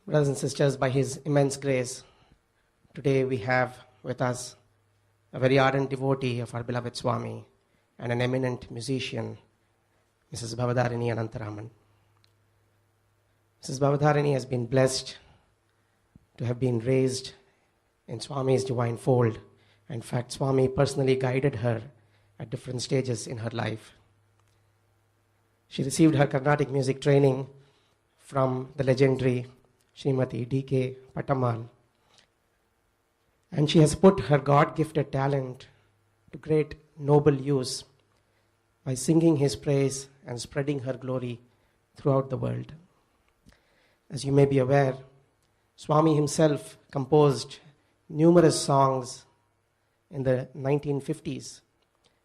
Brothers and sisters, by His immense grace, today we have with us a very ardent devotee of our beloved Swami and an eminent musician, Mrs. Bhavadharini Anantaraman. Mrs. Bhavadharini has been blessed to have been raised in Swami's divine fold. In fact, Swami personally guided her at different stages in her life. She received her Carnatic music training from the legendary Srimati D.K. Pattammal. And she has put her God-gifted talent to great noble use by singing His praise and spreading her glory throughout the world. As you may be aware, Swami himself composed numerous songs in the 1950s,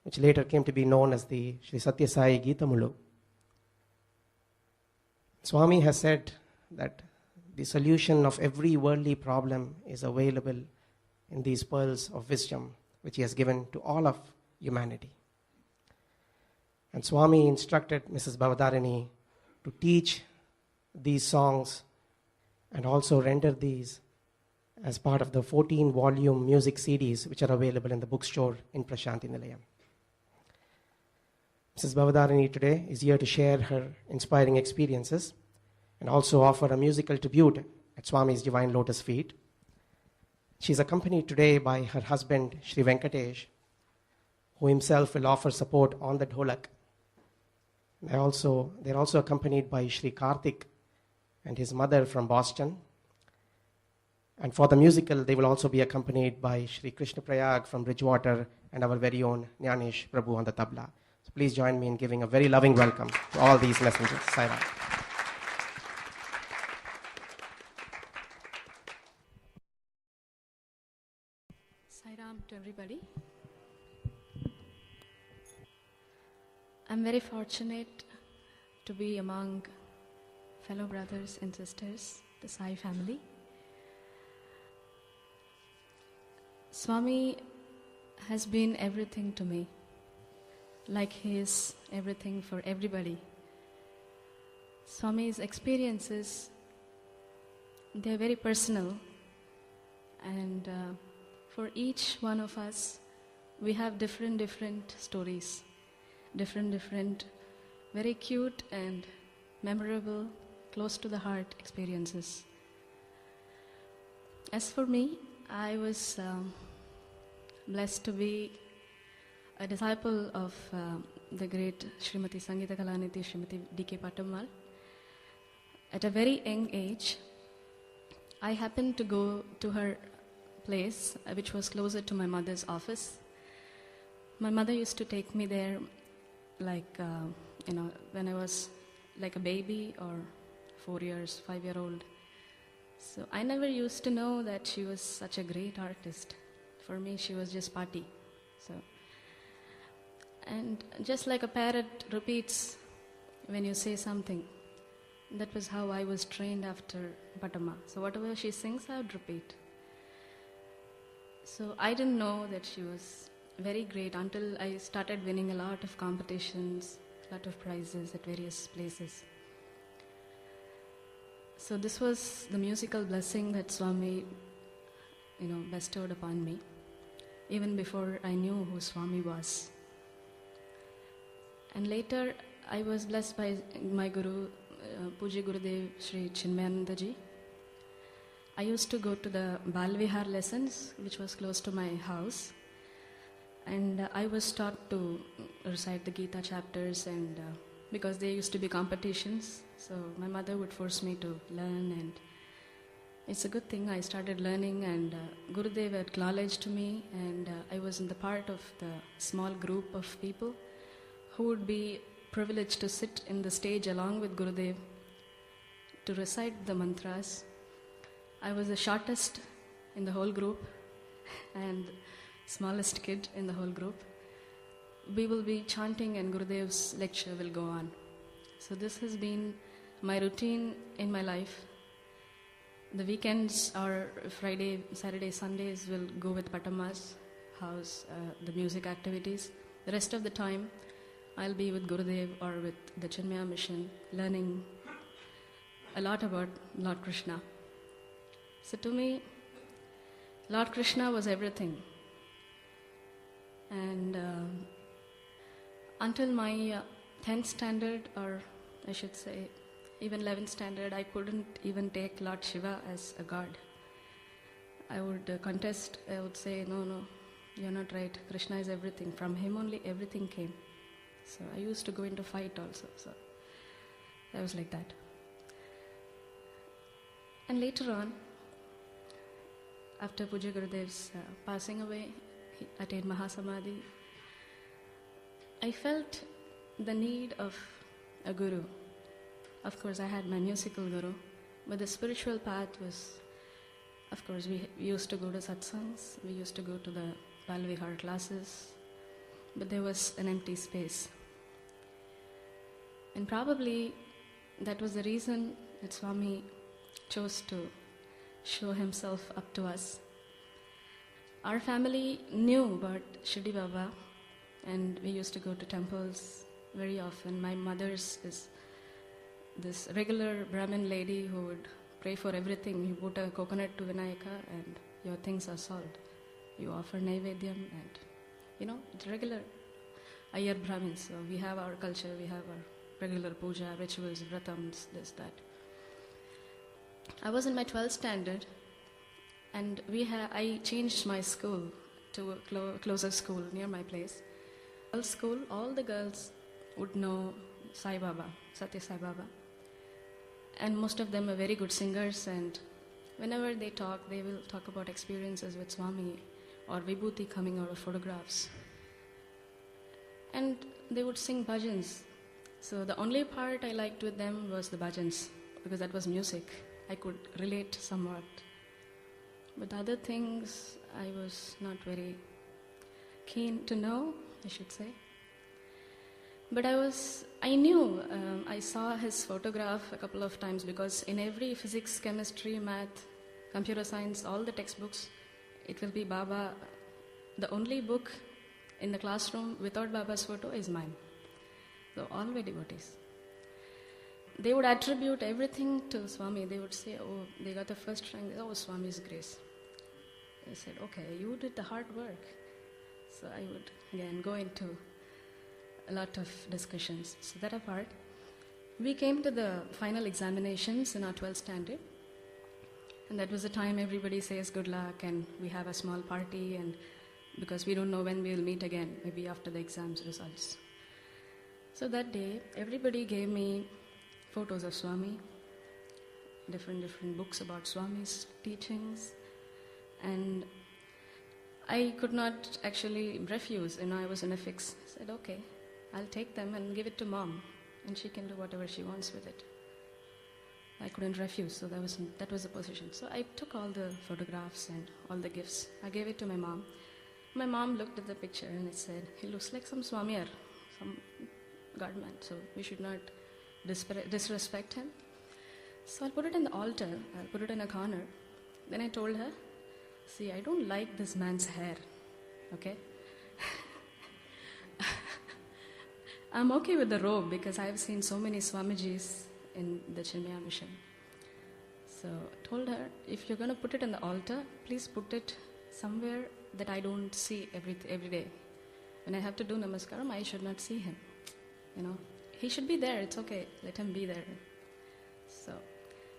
which later came to be known as the Sri Satya Sai Geethamulu. Swami has said that the solution of every worldly problem is available in these pearls of wisdom, which He has given to all of humanity. And Swami instructed Mrs. Bhavadharini to teach these songs and also render these as part of the 14-volume music CDs which are available in the bookstore in Prashanti Nilayam. Mrs. Bhavadharini today is here to share her inspiring experiences and also offer a musical tribute at Swami's Divine Lotus Feet. She is accompanied today by her husband, Sri Venkatesh, who himself will offer support on the dholak. They're also accompanied by Sri Karthik and his mother from Boston. And for the musical, they will also be accompanied by Sri Krishna Prayag from Bridgewater and our very own Jnanish Prabhu on the tabla. So please join me in giving a very loving welcome to all these messengers. Sai Ram. Sai Ram to everybody. I'm very fortunate to be among fellow brothers and sisters, the Sai family. Swami has been everything to me, like He is everything for everybody. Swami's experiences, they're very personal, and for each one of us, we have different stories, different, very cute and memorable, close to the heart experiences. As for me, I was blessed to be a disciple of the great Srimati Sangeeta Kalanidhi, Srimati D.K. Pattammal. At a very young age, I happened to go to her place, which was closer to my mother's office. My mother used to take me there like, when I was like a baby or 4 years, 5-year-old. So I never used to know that she was such a great artist. For me, she was just Patti. And just like a parrot repeats when you say something, that was how I was trained after Pattamma. So whatever she sings, I would repeat. So I didn't know that she was very great until I started winning a lot of competitions, a lot of prizes at various places. So this was the musical blessing that Swami, bestowed upon me, even before I knew who Swami was. And later, I was blessed by my Guru, Pujya Gurudev Sri Chinmayananda Ji. I used to go to the Balvihar lessons, which was close to my house. And I was taught to recite the Gita chapters, and because there used to be competitions, so my mother would force me to learn, and it's a good thing I started learning, and Gurudev acknowledged me, and I was in the part of the small group of people who would be privileged to sit in the stage along with Gurudev to recite the mantras. I was the shortest in the whole group and smallest kid in the whole group. We will be chanting and Gurudev's lecture will go on. So this has been my routine in my life. The weekends or Friday, Saturday, Sundays will go with Pattamma's house, the music activities. The rest of the time, I'll be with Gurudev or with the Chinmaya Mission, learning a lot about Lord Krishna. So to me, Lord Krishna was everything. And until my 10th standard, or I should say even 11th standard, I couldn't even take Lord Shiva as a god. I would contest, I would say, no, you're not right. Krishna is everything. From him only everything came. So I used to go into fight also. So I was like that. And later on, after Pujya Gurudev's passing away, he attained Mahasamadhi, I felt the need of a guru. Of course, I had my musical guru, but the spiritual path was, of course, we used to go to satsangs, we used to go to the Balvihar classes, but there was an empty space. And probably that was the reason that Swami chose to show himself up to us. Our family knew about Shirdi Baba, and we used to go to temples very often. My mother's is this regular Brahmin lady who would pray for everything. You put a coconut to Vinayaka and your things are solved. You offer Naivedyam and, it's regular Iyer Brahmins. So we have our culture, we have our regular puja, rituals, vratams, this, that. I was in my 12th standard, and I changed my school to a closer school near my place. Girls' school, all the girls would know Sai Baba, Satya Sai Baba. And most of them are very good singers, and whenever they talk, they will talk about experiences with Swami or Vibhuti coming out of photographs. And they would sing bhajans. So the only part I liked with them was the bhajans, because that was music. I could relate somewhat. But other things I was not very keen to know, I should say. But I knew, I saw his photograph a couple of times, because in every physics, chemistry, math, computer science, all the textbooks, it will be Baba. The only book in the classroom without Baba's photo is mine. So all were devotees. They would attribute everything to Swami. They would say, oh, they got the first rank. Oh, Swami's grace. I said, okay, you did the hard work. So I would, again, go into a lot of discussions. So that apart, we came to the final examinations in our 12th standard. And that was the time everybody says good luck, and we have a small party, and because we don't know when we'll meet again, maybe after the exams results. So that day, everybody gave me photos of Swami, different books about Swami's teachings, and I could not actually refuse. I was in a fix. I said, okay, I'll take them and give it to Mom, and she can do whatever she wants with it. I couldn't refuse, so that was the position. So I took all the photographs and all the gifts. I gave it to my mom. My mom looked at the picture and it said, he looks like some Swamiar, some godman, so we should not disrespect him. So I'll put it in the altar, I'll put it in a corner. Then I told her, see, I don't like this man's hair, okay? I'm okay with the robe because I've seen so many Swamijis in the Chinmaya mission. So I told her, if you're going to put it in the altar, please put it somewhere that I don't see every day. When I have to do namaskaram, I should not see him. He should be there, it's okay, let him be there.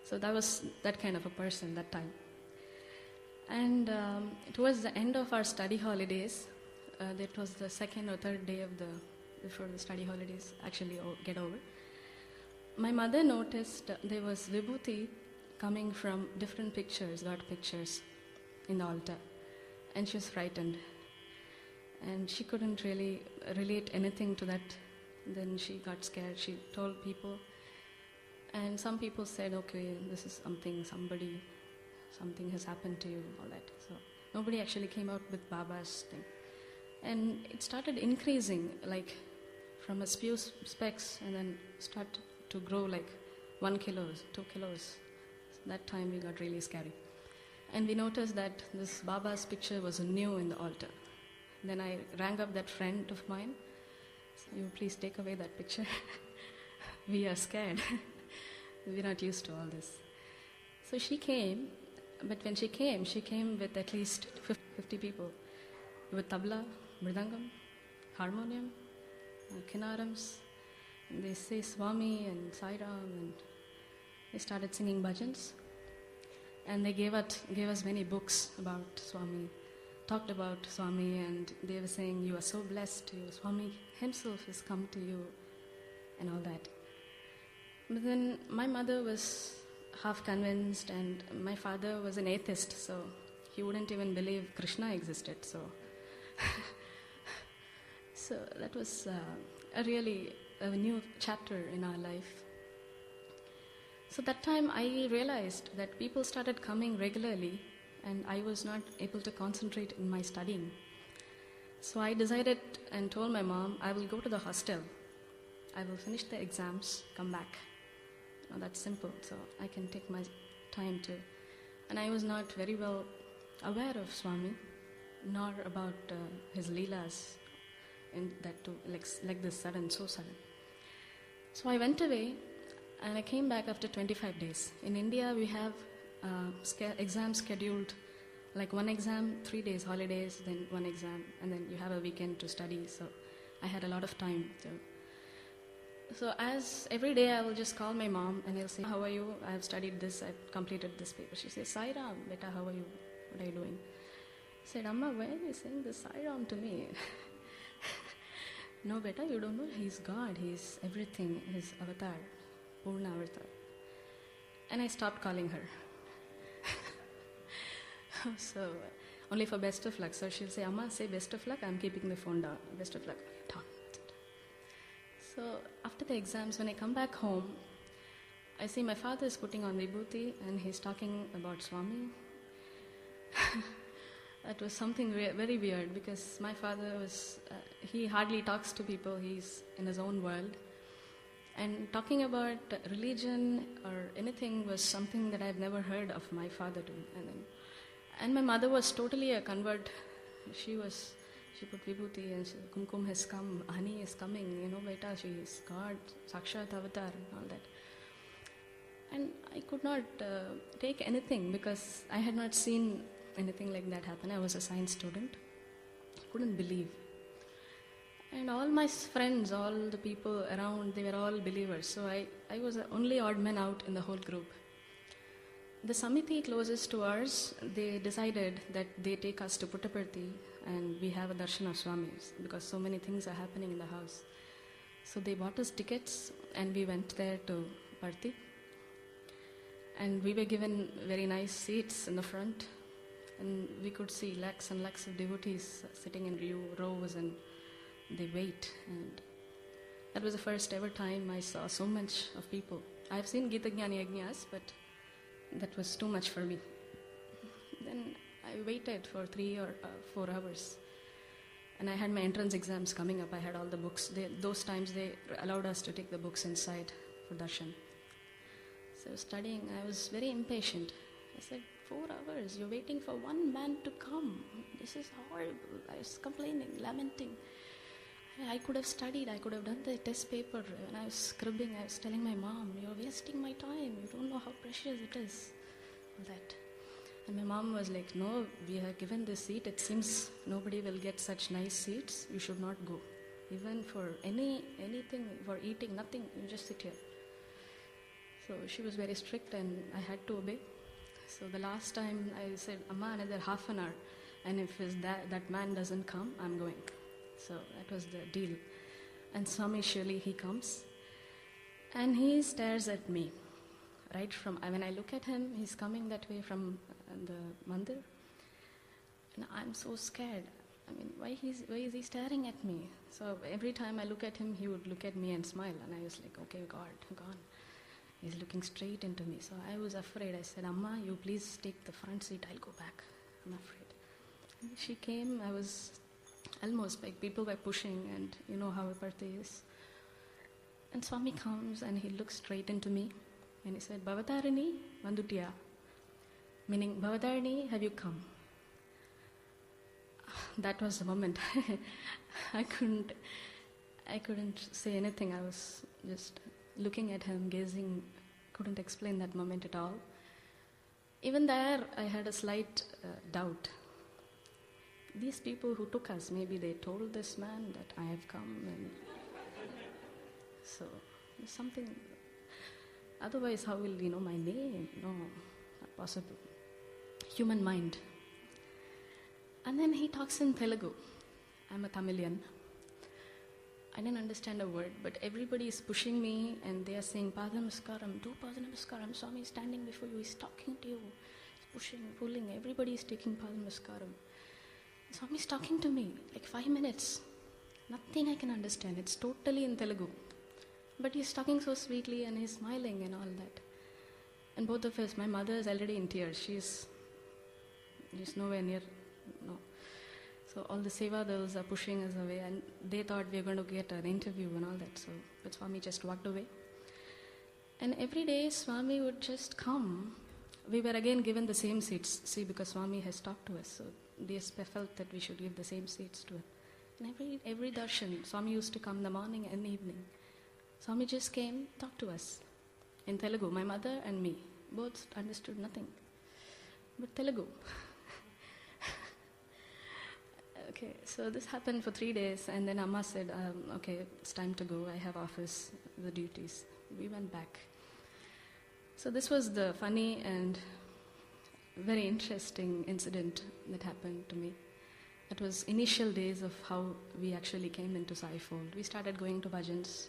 So that was that kind of a person that time. And towards the end of our study holidays, that was the second or third day before the study holidays actually get over, my mother noticed there was Vibhuti coming from different pictures, God pictures, in the altar. And she was frightened. And she couldn't really relate anything to that. Then she got scared. She told people. And some people said, okay, this is something has happened to you, all that. So nobody actually came out with Baba's thing. And it started increasing, like from a few specks, and then started to grow like 1 kilo, 2 kilos. So that time we got really scary. And we noticed that this Baba's picture was new in the altar. Then I rang up that friend of mine. So, you please take away that picture. We are scared. We're not used to all this. So she came, But when she came with at least 50 people, with tabla, mridangam, harmonium, kinarams. And they say Swami and Sai Ram, and they started singing bhajans. And they gave us many books about Swami, talked about Swami, and they were saying, you are so blessed, Swami himself has come to you, and all that. But then my mother was half convinced, and my father was an atheist, so he wouldn't even believe Krishna existed. So, so that was a new chapter in our life. So that time I realized that people started coming regularly, and I was not able to concentrate in my studying. So I decided and told my mom, I will go to the hostel. I will finish the exams, come back. That's simple, so I can take my time to. And I was not very well aware of Swami, nor about his leelas, and that too, like this sudden, so sudden. So I went away, and I came back after 25 days. In India, we have exams scheduled, like one exam, 3 days holidays, then one exam, and then you have a weekend to study. So I had a lot of time to. So as every day I will just call my mom and he'll say, how are you? I have studied this, I've completed this paper. She says, Sai Ram, beta, how are you? What are you doing? I said, Amma, why are you saying this Sai Ram to me? No, beta, you don't know. He's God, he's everything, his avatar, Purna avatar. And I stopped calling her. So, only for best of luck. So she'll say, Amma, say best of luck, I'm keeping the phone down. Best of luck. Down. So after the exams, when I come back home, I see my father is putting on vibhuti and he's talking about Swami. That was something very weird, because my father was, he hardly talks to people, he's in his own world. And talking about religion or anything was something that I've never heard of my father do. And my mother was totally a convert. She put vibhuti and kumkum has come, honey is coming, beta, she is God, Sakshat Avatar and all that. And I could not take anything because I had not seen anything like that happen. I was a science student. Couldn't believe. And all my friends, all the people around, they were all believers. So I was the only odd man out in the whole group. The Samiti closest to ours, they decided that they take us to Puttaparthi and we have a darshan of Swamis because so many things are happening in the house. So they bought us tickets and we went there to Parthi. And we were given very nice seats in the front, and we could see lakhs and lakhs of devotees sitting in rows, and they wait. And that was the first ever time I saw so much of people. I've seen Gita Jnani Yajnas, but that was too much for me. Then I waited for 3 or 4 hours. And I had my entrance exams coming up. I had all the books. Those times they allowed us to take the books inside for darshan. So I was studying. I was very impatient. I said, 4 hours, you're waiting for one man to come. This is horrible. I was complaining, lamenting. I could have studied. I could have done the test paper. When I was scribbling, I was telling my mom, you're wasting my time. You don't know how precious it is. All that. And my mom was like, no, we have given this seat. It seems nobody will get such nice seats. You should not go. Even for anything, for eating, nothing. You just sit here. So she was very strict and I had to obey. So the last time I said, Amma, another half an hour. And if that man doesn't come, I'm going. So that was the deal. And Swami surely he comes. And he stares at me. Right from, when I look at him, he's coming that way from the mandir. And I'm so scared. I mean, why is he staring at me? So every time I look at him, he would look at me and smile. And I was like, okay, God, gone. He's looking straight into me. So I was afraid. I said, Amma, you please take the front seat. I'll go back. I'm afraid. And she came. I was almost like people were pushing, and you know how a birthday is. And Swami comes and he looks straight into me. And he said, Bhavatarini Vandutiya. Meaning, Bhavatarini, have you come? That was the moment. I couldn't say anything. I was just looking at him, gazing, couldn't explain that moment at all. Even there, I had a slight doubt. These people who took us, maybe they told this man that I have come, and so something. Otherwise, how will we know my name? No, not possible. Human mind. And then he talks in Telugu. I'm a Tamilian. I didn't understand a word, but everybody is pushing me and they are saying, Padamaskaram, do Padamaskaram. Swami is standing before you, he's talking to you. He's pushing, pulling, everybody is taking Padamaskaram. Swami is talking to me, like 5 minutes. Nothing I can understand. It's totally in Telugu. But he's talking so sweetly and he's smiling and all that. And both of us, my mother is already in tears. She's nowhere near, no. So all the Seva girls are pushing us away and they thought we were going to get an interview and all that. So, but Swami just walked away. And every day Swami would just come. We were again given the same seats. See, because Swami has talked to us. So they felt that we should give the same seats to him. And every darshan, Swami used to come in the morning and evening. Swami just came, talked to us in Telugu. My mother and me both understood nothing but Telugu. Okay, so this happened for 3 days, and then Amma said, okay, it's time to go. I have office, the duties. We went back. So this was the funny and very interesting incident that happened to me. It was initial days of how we actually came into Sai Fold. We started going to bhajans.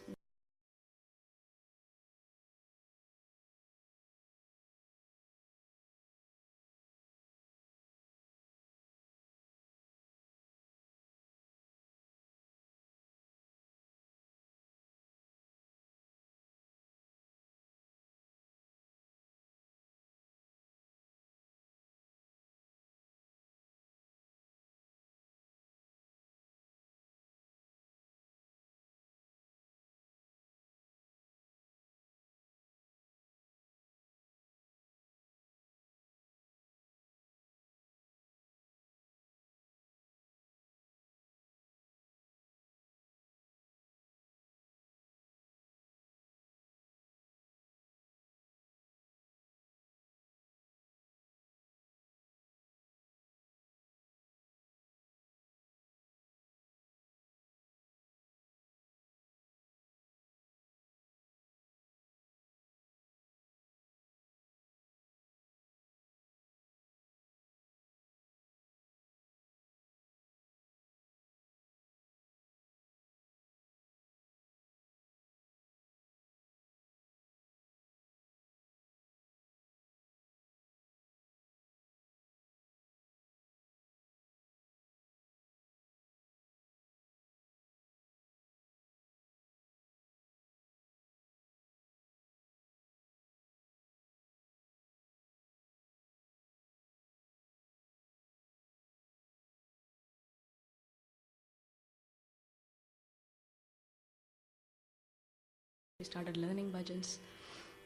We started learning bhajans,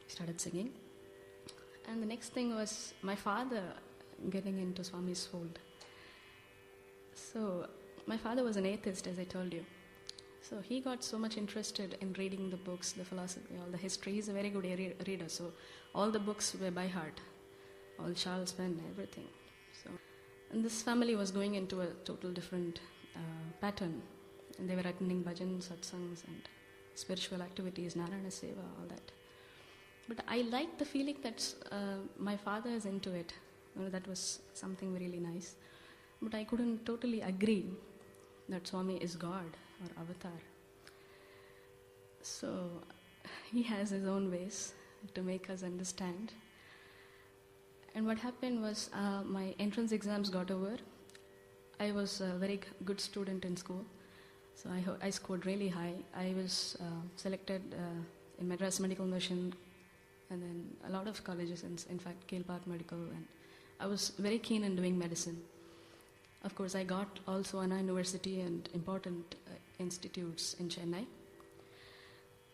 we started singing. And the next thing was my father getting into Swami's fold. So my father was an atheist, as I told you. So he got so much interested in reading the books, the philosophy, all the history. He's a very good reader, so all the books were by heart, all Charles Penn, everything. So, and this family was going into a total different pattern. And they were attending bhajans, satsangs, and spiritual activities, Narayana Seva, all that. But I liked the feeling that my father is into it. You know, that was something really nice. But I couldn't totally agree that Swami is God or avatar. So he has his own ways to make us understand. And what happened was my entrance exams got over. I was a very good student in school. So I scored really high. I was selected in Madras Medical Mission and then a lot of colleges, in fact, Kale Park Medical. And I was very keen in doing medicine. Of course, I got also Anna University and important institutes in Chennai.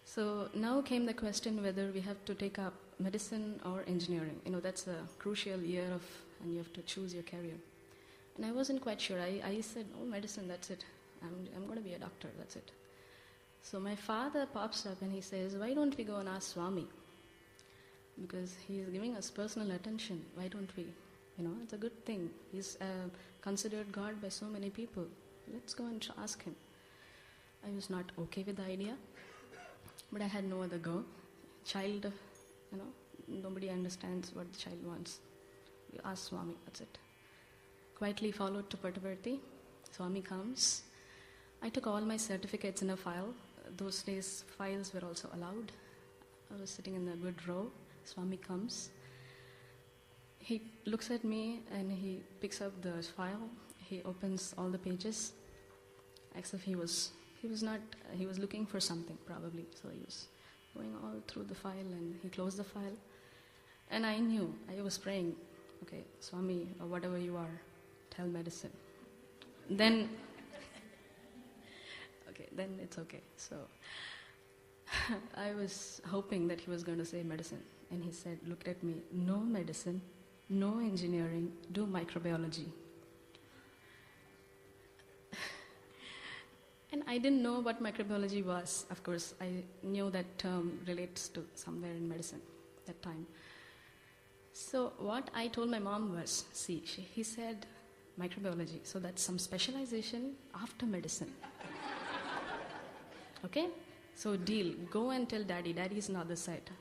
So now came the question whether we have to take up medicine or engineering. You know, that's a crucial year and you have to choose your career. And I wasn't quite sure. I said, oh, medicine, that's it. I'm going to be a doctor, that's it. So my father pops up and he says, why don't we go and ask Swami? because he is giving us personal attention. Why don't we? It's a good thing. He's considered God by so many people. Let's go and ask him. I was not okay with the idea, but I had no other go. Child, nobody understands what the child wants. We ask Swami, that's it. Quietly followed to Puttaparthi. Swami comes. I took all my certificates in a file. Those days, files were also allowed. I was sitting in the good row. Swami comes. He looks at me and he picks up the file. He opens all the pages. Except he was looking for something probably. So he was going all through the file and he closed the file. And I knew, I was praying, okay, Swami, or whatever you are, tell medicine. Then it's okay. So I was hoping that he was going to say medicine. And he said, looked at me, no medicine, no engineering, do microbiology. And I didn't know what microbiology was. Of course, I knew that term relates to somewhere in medicine that time. So what I told my mom was, he said microbiology, so that's some specialization after medicine. Okay? So deal, go and tell daddy. Daddy is on the other side.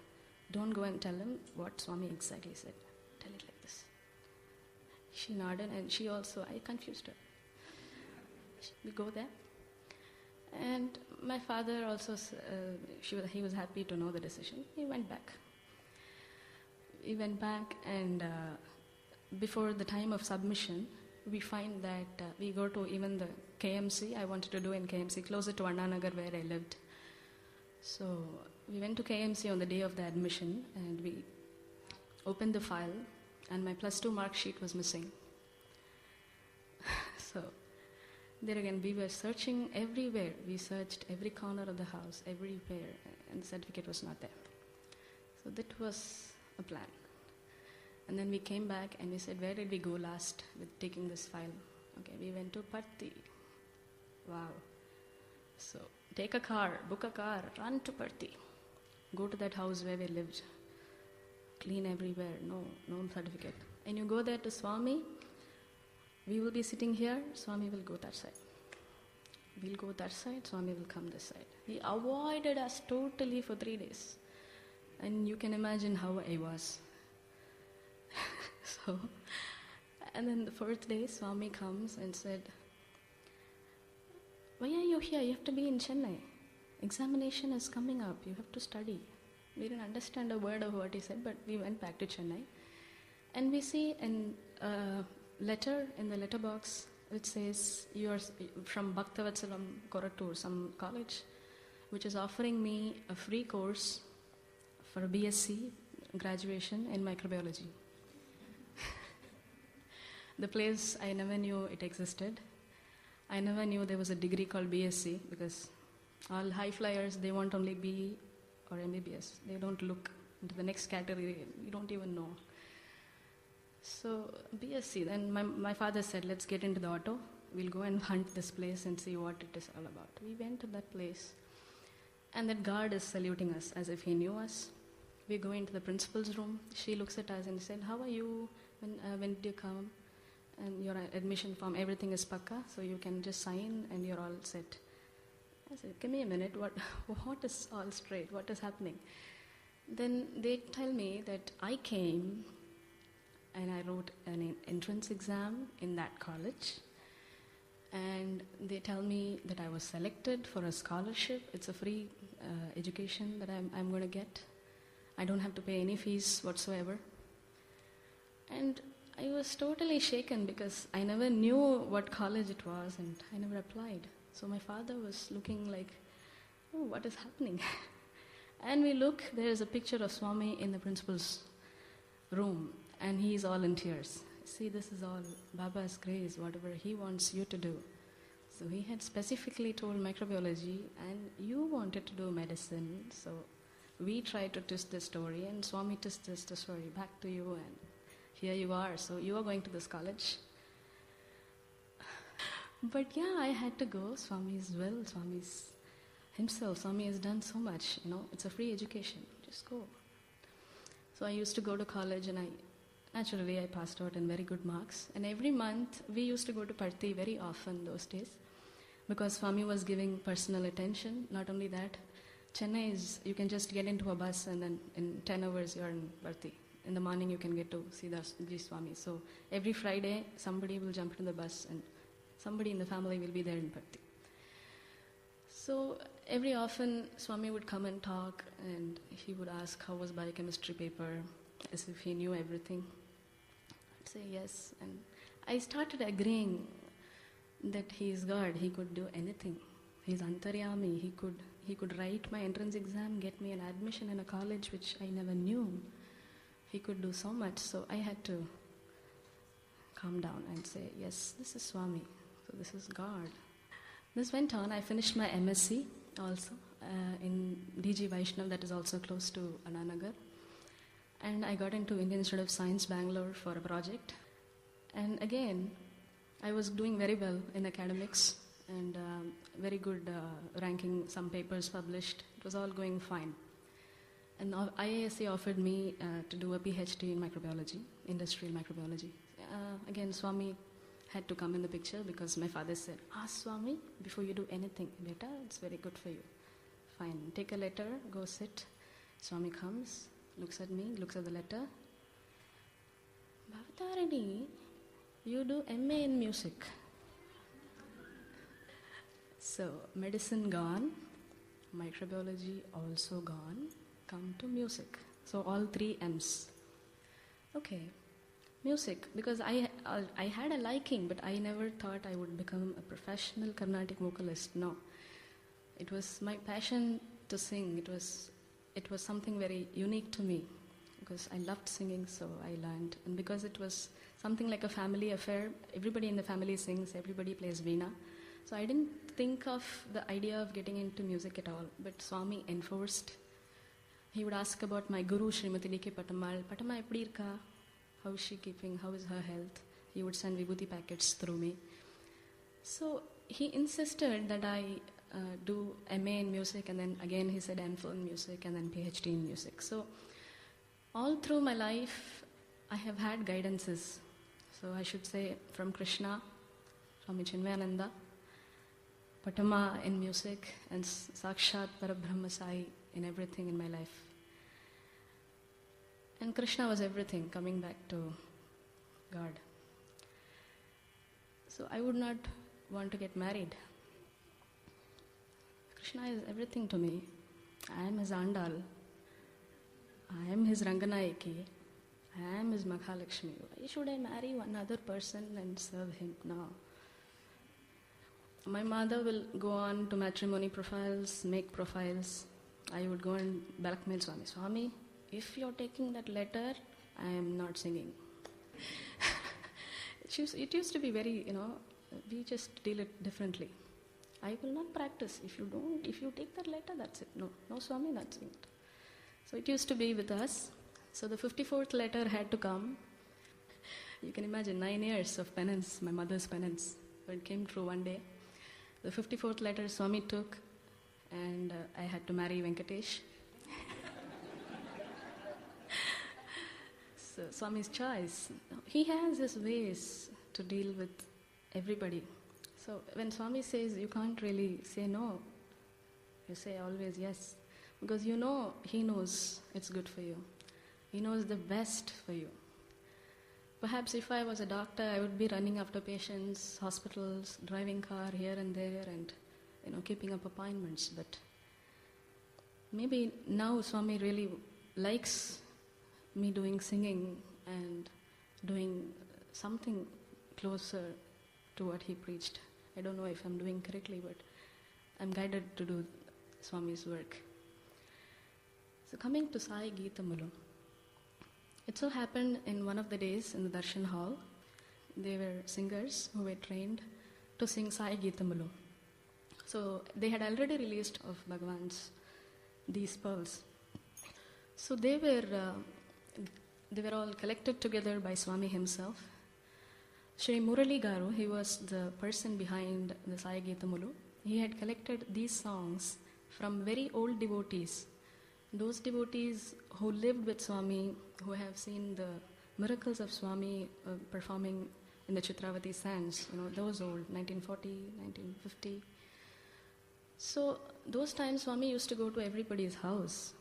Don't go and tell him what Swami exactly said. Tell it like this. She nodded and I confused her. We go there. And my father also, he was happy to know the decision. He went back. And before the time of submission, we find that we go to even the KMC. I wanted to do in KMC, closer to Anna Nagar where I lived. So we went to KMC on the day of the admission and we opened the file and my +2 mark sheet was missing. So there again, we were searching everywhere. We searched every corner of the house, everywhere, and the certificate was not there. So that was a plan. And then we came back and we said, where did we go last with taking this file? Okay, we went to Parthi. Wow. So take a car, book a car, run to Parthi. Go to that house where we lived. Clean everywhere, no certificate. And you go there to Swami, we will be sitting here, Swami will go that side. We'll go that side, Swami will come this side. He avoided us totally for 3 days. And you can imagine how I was. And then the 4th day, Swami comes and said, why are you here? You have to be in Chennai. Examination is coming up. You have to study. We didn't understand a word of what he said, but we went back to Chennai. And we see a letter in the letterbox which says, you are from Bhaktavatsalam Korattur, some college, which is offering me a free course for a BSc graduation in microbiology. The place, I never knew it existed. I never knew there was a degree called BSc because all high flyers, they want only B or MBBS. They don't look into the next category. You don't even know. So BSc, then my father said, let's get into the auto. We'll go and hunt this place and see what it is all about. We went to that place and that guard is saluting us as if he knew us. We go into the principal's room. She looks at us and said, how are you? When did you come? And your admission form, everything is pakka, so you can just sign and you're all set. I said, give me a minute, what is all straight? What is happening? Then they tell me that I came and I wrote an entrance exam in that college. And they tell me that I was selected for a scholarship. It's a free education that I'm going to get. I don't have to pay any fees whatsoever. And I was totally shaken because I never knew what college it was and I never applied. So my father was looking like, oh, what is happening? And we look, there is a picture of Swami in the principal's room and he's all in tears. See, this is all Baba's grace, whatever he wants you to do. So he had specifically told microbiology and you wanted to do medicine. So we tried to twist the story and Swami twisted the story back to you and here you are, so you are going to this college. But yeah, I had to go. Swami is well, Swami's himself. Swami has done so much, it's a free education. Just go. So I used to go to college, and naturally I passed out in very good marks. And every month we used to go to Parthi very often those days, because Swami was giving personal attention. Not only that, Chennai is, you can just get into a bus and then in 10 hours you're in Parthi. In the morning you can get to see the G Swami. So every Friday somebody will jump into the bus and somebody in the family will be there in Parthi. So every often Swami would come and talk, and he would ask how was biochemistry paper, as if he knew everything. I'd say yes, and I started agreeing that he is God, he could do anything. He's Antaryami, he could write my entrance exam, get me an admission in a college which I never knew. He could do so much, so I had to calm down and say, yes, this is Swami, so this is God. This went on. I finished my MSc also in DG Vaishnav, that is also close to Ananagar. And I got into Indian Institute of Science, Bangalore for a project. And again, I was doing very well in academics and very good ranking, some papers published. It was all going fine. And IISc offered me to do a PhD in microbiology, industrial microbiology. Again, Swami had to come in the picture because my father said, ask Swami before you do anything. Beta, it's very good for you. Fine, take a letter, go sit. Swami comes, looks at me, looks at the letter. Bhavatarini, you do MA in music. So, medicine gone, microbiology also gone, come to music. So all 3 M's. Okay. Music, because I had a liking, but I never thought I would become a professional Carnatic vocalist. No, it was my passion to sing. It was something very unique to me, because I loved singing, so I learned. And because it was something like a family affair, everybody in the family sings, everybody plays veena. So I didn't think of the idea of getting into music at all. But Swami enforced. He would ask about my guru, Srimati D.K. Patammal. Patamma eppadi irka? How is she keeping? How is her health? He would send vibhuti packets through me. So he insisted that I do MA in music, and then again he said MPhil in music, and then PhD in music. So all through my life, I have had guidances. So I should say from Krishna, Swami Chinmayananda, Patamma in music, and Sakshat Parabrahma Sai in everything in my life. And Krishna was everything, coming back to God. So I would not want to get married. Krishna is everything to me. I am his Andal. I am his Ranganayaki. I am his Mahalakshmi. Why should I marry one other person and serve him? No. My mother will go on to matrimony profiles, make profiles. I would go and blackmail Swami. Swami, if you're taking that letter, I am not singing. It used to be very, we just deal it differently. I will not practice. If you take that letter, that's it. No, Swami, that's it. So it used to be with us. So the 54th letter had to come. You can imagine 9 years of penance, my mother's penance. So it came true one day. The 54th letter Swami took, and I had to marry Venkatesh. So Swami's choice. He has his ways to deal with everybody. So when Swami says you can't really say no, you say always yes. Because he knows it's good for you. He knows the best for you. Perhaps if I was a doctor, I would be running after patients, hospitals, driving car here and there, and keeping up appointments. But maybe now Swami really likes me doing singing and doing something closer to what he preached. I don't know if I'm doing correctly, but I'm guided to do Swami's work. So coming to Sai Geetamalu, it so happened in one of the days in the Darshan hall, they were singers who were trained to sing Sai Geetamalu. So they had already released of Bhagavan's these pearls. So they were all collected together by Swami himself. Shri Murali Garu, he was the person behind the Sai Geetamalu. He had collected these songs from very old devotees. those devotees who lived with Swami, who have seen the miracles of Swami performing in the Chitravati sands, those old, 1940, 1950. So those times Swami used to go to everybody's house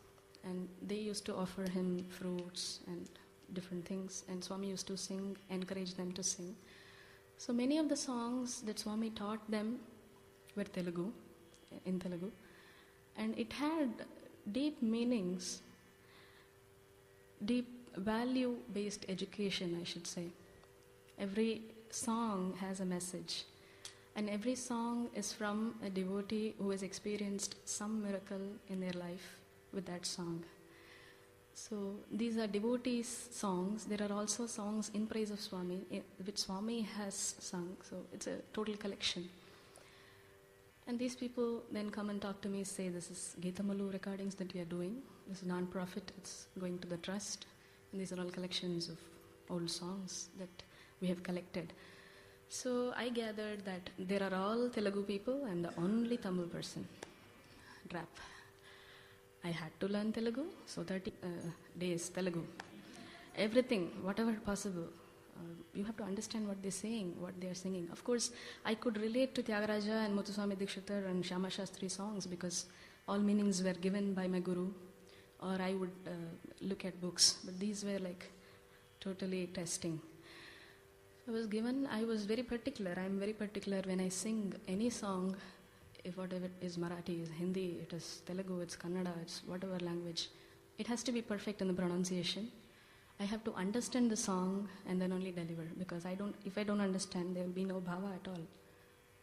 and they used to offer him fruits and different things, and Swami used to sing, encourage them to sing. So many of the songs that Swami taught them were in Telugu, and it had deep meanings, deep value-based education, I should say. Every song has a message, and every song is from a devotee who has experienced some miracle in their life with that song. So these are devotees' songs. There are also songs in praise of Swami, which Swami has sung. So it's a total collection. And these people then come and talk to me, say, this is Geetamalu recordings that we are doing. This is non-profit. It's going to the trust. And these are all collections of old songs that we have collected. So I gathered that there are all Telugu people. I'm the only Tamil person. Drap. I had to learn Telugu, so 30 days Telugu. Everything, whatever possible. You have to understand what they're saying, what they are singing. Of course, I could relate to Tyagaraja and Muthuswami Dikshitar and Shyama Shastri songs because all meanings were given by my guru, or I would look at books. But these were like totally testing. I was very particular. I'm very particular when I sing any song. If whatever it is Marathi, is Hindi, it is Telugu, it's Kannada, it's whatever language, it has to be perfect in the pronunciation. I have to understand the song and then only deliver, because if I don't understand, there will be no bhava at all.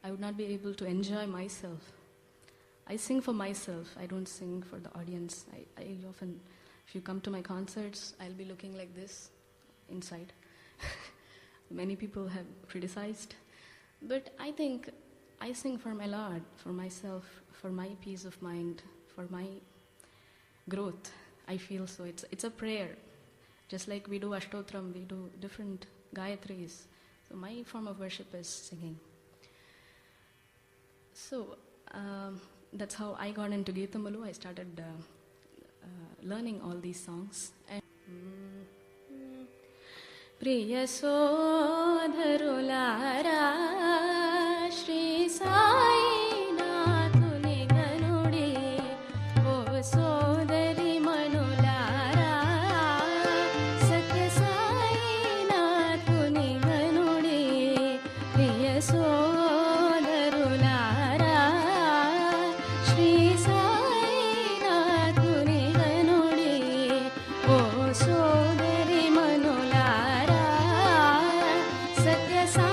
I would not be able to enjoy myself. I sing for myself, I don't sing for the audience. I often, if you come to my concerts, I'll be looking like this inside. Many people have criticized, but I think I sing for my Lord, for myself, for my peace of mind, for my growth. I feel so. It's a prayer. Just like we do Ashtotram, we do different Gayatris. So my form of worship is singing. So that's how I got into Geetamalu. I started learning all these songs. And Priya Sodharulara Shri Sai Nathuni Ganude O Sodari Manulara Satya Sai Nathuni Ganude Priya Sodharulara Shri Sai Nathuni Ganude O Sodari Manulara Satya Sai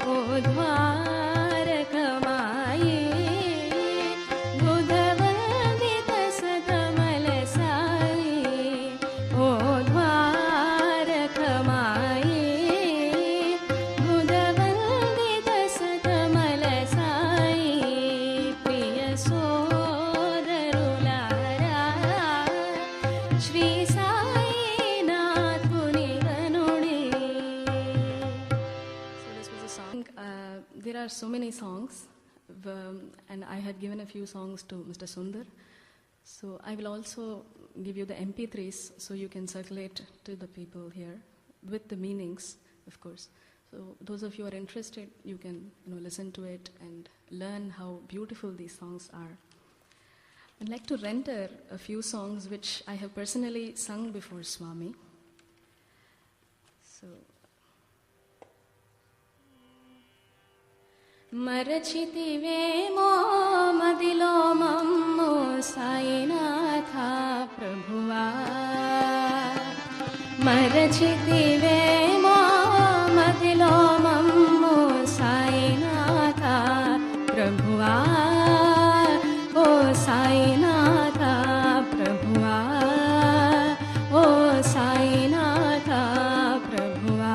ओ द्वारकमाये बुधवन्दित सकमलसाये ओ द्वारकमाये बुधवन्दित सकमलसाये प्रिय सोदरुलारा Shri Sainath पुनिगनुडे. There are so many songs, and I had given a few songs to Mr. Sundar. So I will also give you the MP3s so you can circulate to the people here with the meanings, of course. So those of you who are interested, you can listen to it and learn how beautiful these songs are. I'd like to render a few songs which I have personally sung before Swami. So. మరచితివేమో మదిలో మమ్ము సాయినాథ ప్రభువా మరచితివేమో మదిలో మమ్ము సాయినాథ ప్రభువా ఓ సాయినాథ ప్రభువా ఓ సాయినాథ ప్రభువా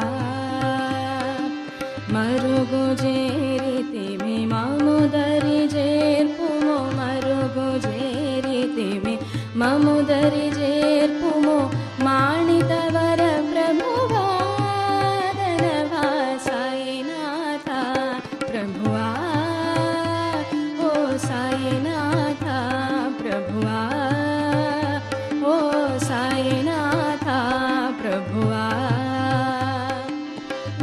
మరుగు చేరితిమి మముదరి చేర్పుము మరుగు చేరితిమి మముదరి చేర్పుము మాణితవర ప్రభువా ధనవా సాయినాథ ప్రభువా ఓ సాయినాథ ప్రభువా ఓ సాయినాథ ప్రభువా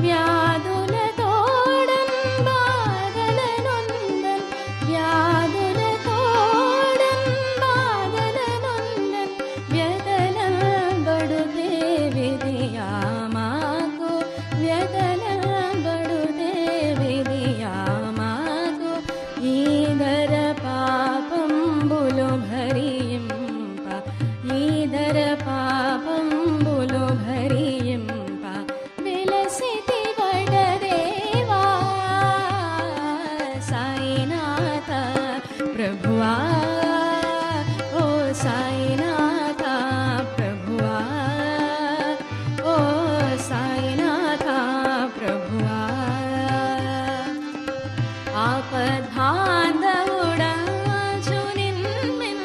వ్యాధుల తోడన్ బాధల నొందన్ వ్యాధుల తోడన్ బాధల నొందన్ వ్యధలం బడుదే విధియా మాకు వ్యధలం బడుదే విధియా మాకు ఈధర పాపంబులు భరింప ఈధర పాపంబులు భరింప విలసితి వడదేవా సాయినాథ ప్రభువా ఓ సాయినాథ ప్రభువా ఓ సాయినాథ ప్రభువా ఆపద్బాంధవుడాచు నిన్మిన్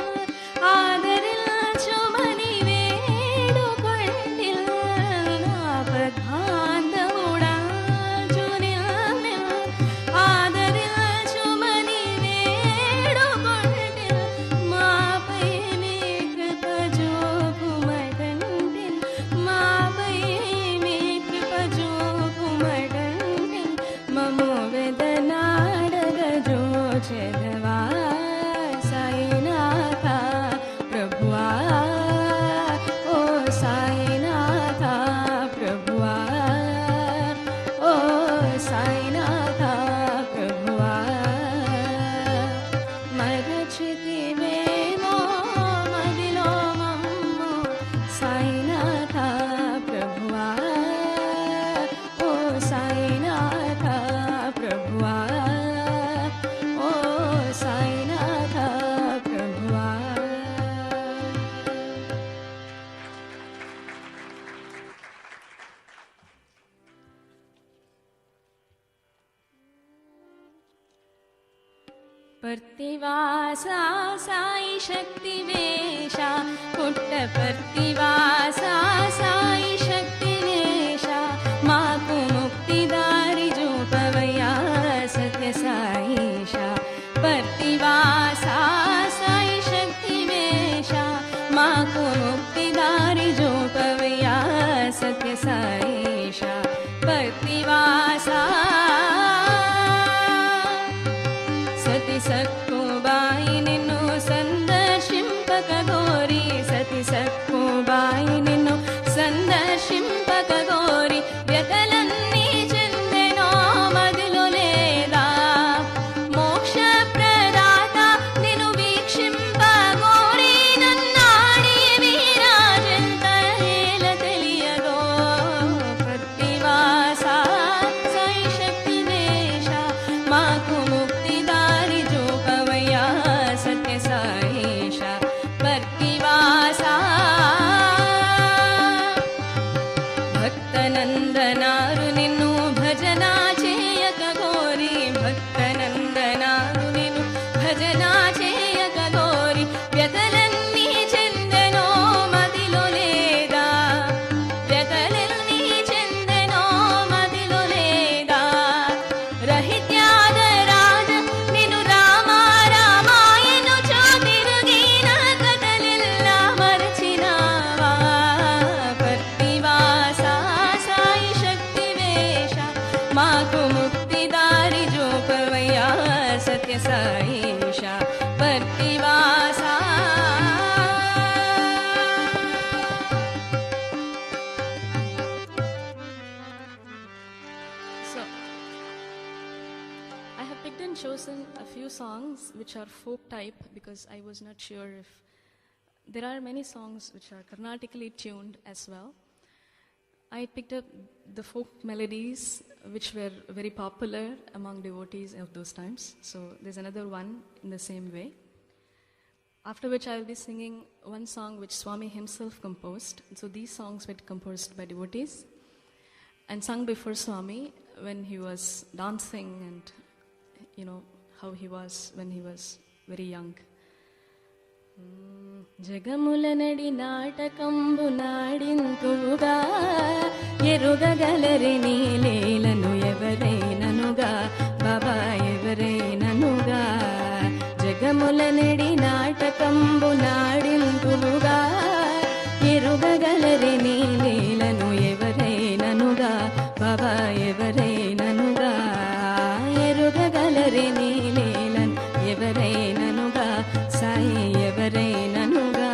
ఆదరించుమని వేడుకొంటిల్ ఆపద్బాంధవుడాచు నిన్మిన్ ఆదరించుమని వేడుకొంటిల్ మాపై మీ కృప చూపుమటంటిల్ మాపై మీ కృప చూపుమటంటిల్ మము వేదనాడగ జోచెదవా సాయినాథ ప్రభువా ఓ సాయినాథ ప్రభువా ఓ సాయినాథ ప్రభువా మరచితివేమో మదిలో మమ్ము సాయినాథ ప్రభువా ఓ సాయినాథ ప్రభువా ఓ సాయినాథ ప్రభువా. पर्तिवासा साई शक्तिवेशा पुट्टपर्तिवासा साई शक्तिवेशा माकु मुक्तिदारि जूपवया सत्य साईशा पर्तिवासा साई शक्तिवेशा माकु मुक्तिदारि जूपवया सत्य साईशा पर्तिवासा सति सक्कुबाई निन्नु संदर्शिंपक गोरी सति सक्कुबाई निन्नु संदर्शिंपक భక్తనందనారు నిన్ను భజనా చేయక గోరి భక్తనందనారు నిన్ను భజనా చేయక గోరి వ్యతలన్నీ చెందెనో మదిలో లేదా వ్యతలన్నీ చెందెనో మదిలో లేదా రహిత్యాద రాజ నిన్ను రామ రామాయను చోతిరుగిన కథలెల్ల మరచినావా పర్తివాసా సాయి శక్తి వేష మాకు ముక్తి దారి జోపవయ్యా సత్య Saisha పర్తివాసా So I have picked and chosen a few songs which are folk type because I was not sure if there are many songs which are Carnatically tuned as well. I picked up the folk melodies which were very popular among devotees of those times. So there's another one in the same way. After which I will be singing one song which Swami himself composed. So these songs were composed by devotees and sung before Swami when he was dancing and how he was when he was very young. జగముల నడి నాటకంబు నాడింతుగా ఎరుగగలరి నీలేలను ఎవరైననుగా బాబా ఎవరైననుగా జగముల నడి నాటకంబు నాడింతుగా ఎరుగగలరి నీలేలను ఎవరైననుగా బాబా ఎవరైననుగా ఎరుగగలరి నీలేలను ఎవరైననుగా సాయి ఎవరైననుగా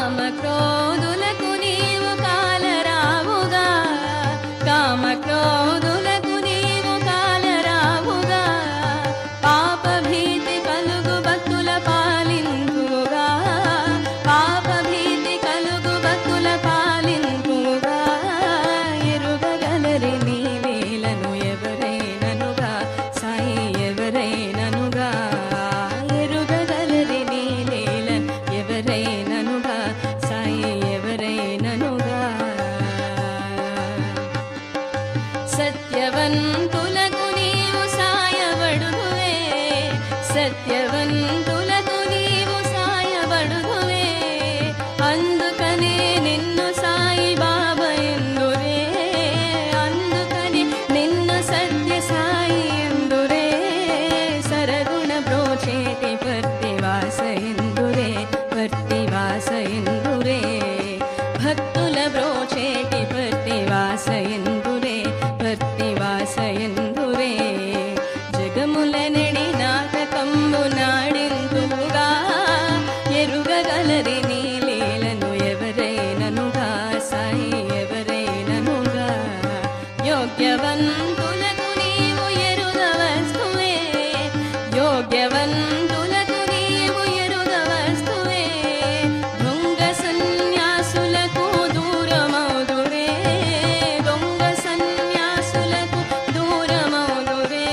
కామక్రోధులకు నీవు కాలరావుగా కామక్రోధులకు నీవు కాలరావుగా పాప భీతి కలుగు భక్తుల పాలింపుగా పాప భీతి కలుగు భక్తుల పాలింపుగా ఎరుగగలరి నీవేలను ఎవరైననుగా సాయి ఎవరైననుగా ఎరుగగలరి నీలేలను ఎవరైననుగా సాయి ఎవరైననుగా సత్యవంతులకు నీవు సాయబడుదువే సత్యవంతులకు నీవు సాయబడుదువే అందుకనే నిన్ను సాయి బాబా ఎందురే అందుకని నిన్ను సత్య సాయి ఎందురే సరగుణ బ్రోచేటి పర్తివాస ఎందురే పర్తివాస ఎందురే భక్తుల బ్రోచేటి పర్తివాస ఎందురే పర్తివాస ఎందురే జగముల నడి నాటకంబు నాడింతుగా ఎరుగగలరి నీలేలను ఎవరైననుగా సాయి ఎవరైననుగా యోగ్యవంతులకు నీవు ఎరుగవస్తువే యోగ్యవంతులకు నీవు ఎరుగవస్తువే దొంగ సన్యాసులకు దూరమౌదురే దొంగ సన్యాసులకు దూరమౌదురే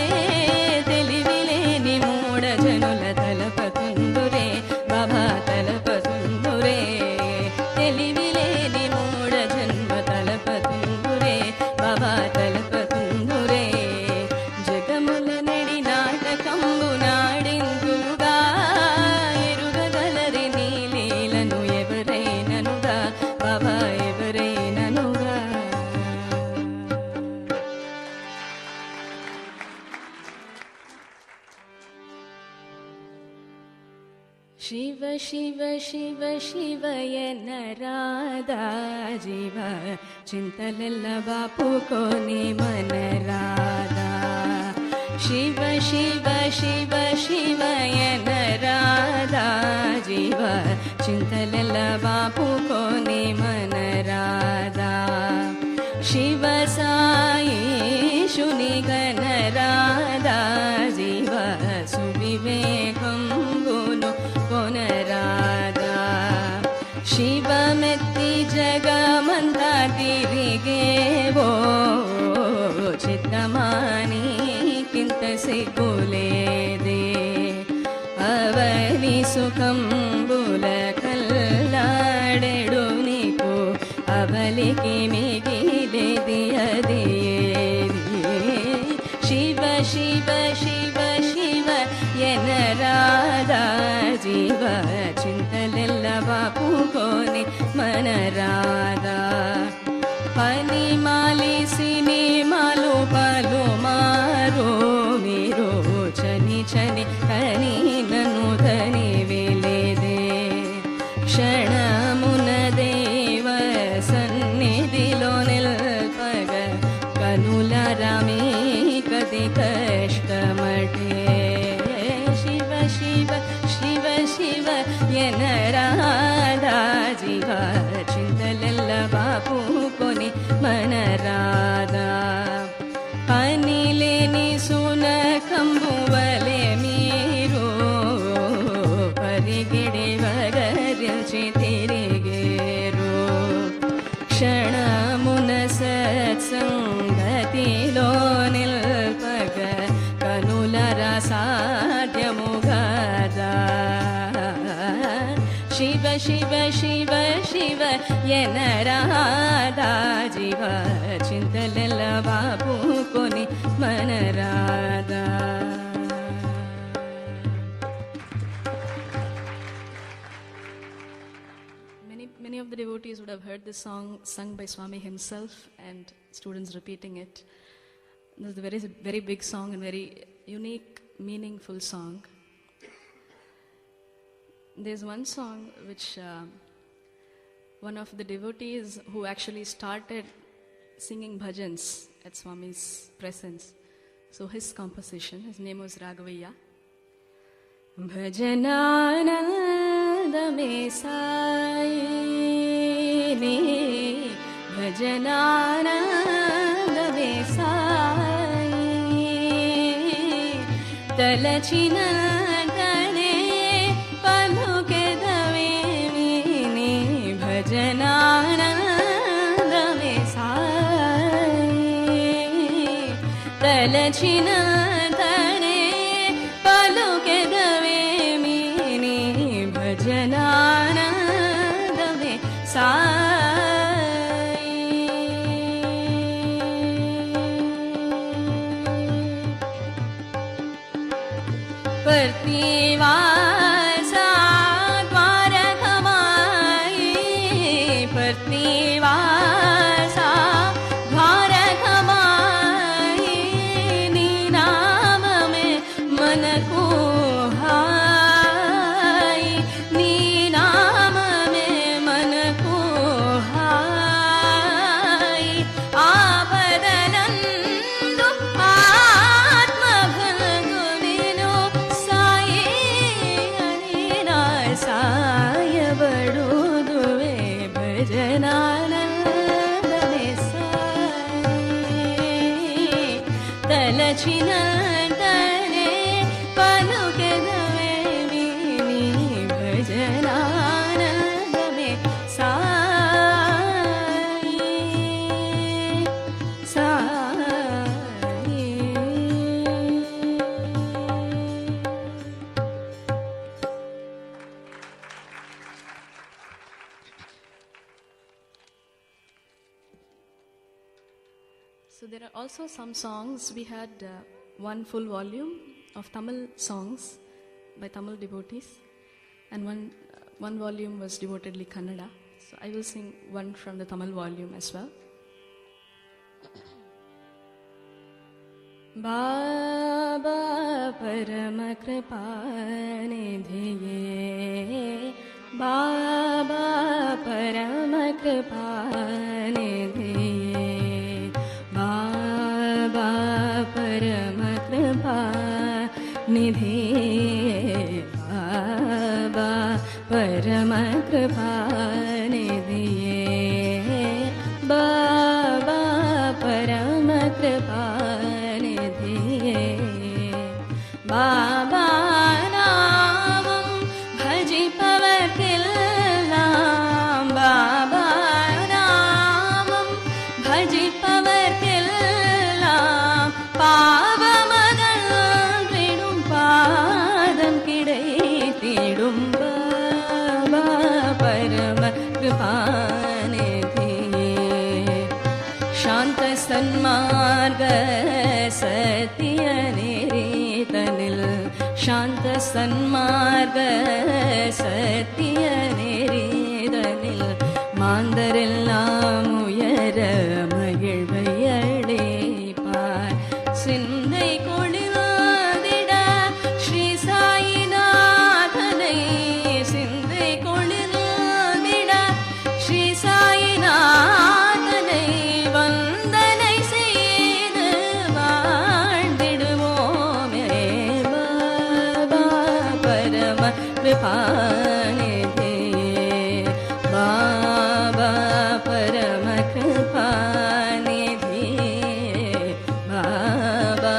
తెలివిలేని మూఢ జనుల తలపతుందురే బాబా తలపతుందురే తెలివిలేని మూఢ జన్మ తలపతుందురే బాబా తలపతుందురే జగముల నడి నాటకంబు నాడిందుగా ఎరుగగలరి నీలేలను ఎవరైననుగా బాబా ఎవరైననుగా శివ శివ శివ శివయన రాధా జీవ చింతలెల్ల బాపుకోని మన రాధా శివ శివ శివ శివయన రాధా జీవ చింతలెల్ల బాపుకోని మన రాధా శివ సాయి శుని గణ రాధా జీవ సువివేకంబును కొనరాధా శివమెత్తి జగమంతా తిరిగేవో చిత్తమాని కింత సిగ్గులేదే అవని సుఖంబుల కల్లాడెడు నీకు ಅವಲಿಗೆ ಮಿಗಿಲೆದಿಯದೇರಿ ಶಿವ ಶಿವ ಶಿವ ಶಿವ ಎನ್ನರಾದ ಜೀವ చింతలెల్ల బాపుకోని మనరాద పని మాలి సినిమాలు పలు మారో మీరు చని చని కని నన్ను ధని వెలేదే క్షణమున దేవ సన్నిధిలో నిల్పగ కనులరమే కది కష్టమటే శివ శివ శివ శివ ఎనరాదా జీవ చింతలెల్ల బాపుకొని మనరాదా పని లేని సునకంబువలే మీరు పరిగిడి వగరించి తిరిగేరు క్షణమున సత్సంగతిలో నిల్పగ కనులర సాధ్యముగదా శివ శివ శివ శివ ఎనరాదా జీవ చింతలెల్ల బాపుకొని మనరాదా. Many of the devotees would have heard this song sung by Swami himself and students repeating it. This is a very, very big song and very unique, meaningful song. There's one song which one of the devotees who actually started singing bhajans at Swami's presence. So his composition, his name was Raghavaiya. Bhajananandame saayini Bhajananandame saayi Talachina భజనానందమే Sai తలచిన తనే పలుకెదవేమిని భజనానందమే Sai పర్తివా తలచినంతనే పలుకెదవేమిని భజనానందమే Sai Sai. So there are also some songs. We had one full volume of Tamil songs by Tamil devotees, and one volume was devotedly Kannada. So I will sing one from the Tamil volume as well. Baba Parama Kripanidhiye Baba Parama Kripanidhiye Baba Parama Kripanidhiye Baba Parama Kripanidhiye Baba Parama Kripanidhiye Baba Namam Bhajipavarkellam Baba Namam Bhajipavarkellam Pavamadal Vidum Padam Kidaitidum Baba Parama Kripanidhiye शांत सन्मार्ग सत्य निरीतनिल शांत सन्मार्ग सत्य निरीतनिल மாந்தரெல்லாம் உயர மகிழ்வையடைப்பார் சிந்தை கொளிராதிட ஸ்ரீ சாயிநாதனை சிந்தை கொளிராதிட ஸ்ரீ சாயிநாதனை வந்தனை செய்து வாழ்ந்திடுவோமே பாபா பரம கிருபாநிதி बाबा परम कृपानिधि बाबा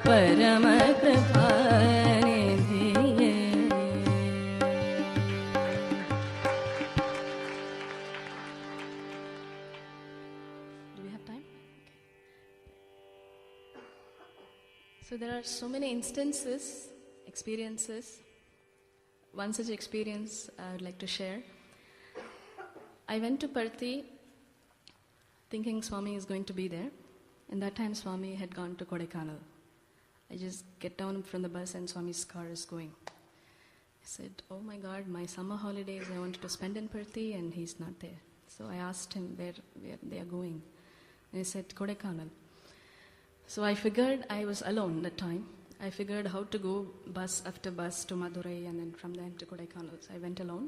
परम कृपानिधि Do we have time? So there are so many instances, experiences. One such experience I would like to share. I went to Parthi thinking Swami is going to be there. And that time Swami had gone to Kodaikanal. I just get down from the bus and Swami's car is going. I said, oh my God, my summer holidays I wanted to spend in Parthi and he's not there. So I asked him where they are going. And he said, Kodaikanal. So I figured I was alone that time. I figured how to go bus after bus to Madurai and then from there to Kodaikanal. So I went alone.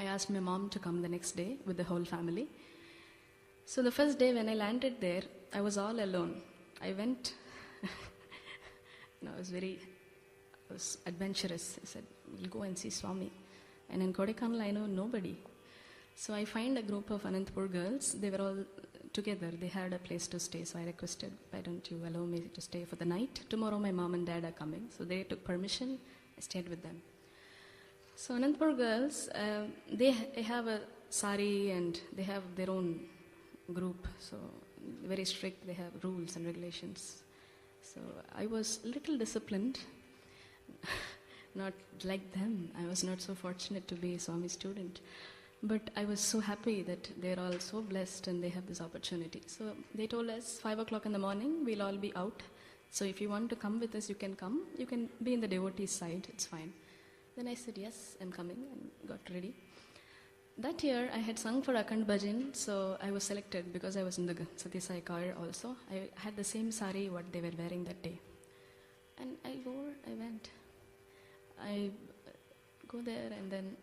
I asked my mom to come the next day with the whole family. So the first day when I landed there, I was all alone. I went, I was adventurous. I said, we'll go and see Swami. And in Kodaikanal, I know nobody. So I find a group of Anantapur girls. They were all together. They had a place to stay. So I requested, why don't you allow me to stay for the night? Tomorrow my mom and dad are coming. So they took permission. I stayed with them. So Anantapur girls, they have a sari and they have their own group. So very strict, they have rules and regulations. So I was a little disciplined, not like them. I was not so fortunate to be a Swami student. But I was so happy that they're all so blessed and they have this opportunity. So they told us 5 o'clock in the morning, we'll all be out. So if you want to come with us, you can come. You can be in the devotee side, it's fine. Then I said, yes, I'm coming, and got ready. That year, I had sung for Akhand Bhajan, so I was selected because I was in the Satya Sai choir also. I had the same sari what they were wearing that day. And I went. I go there and then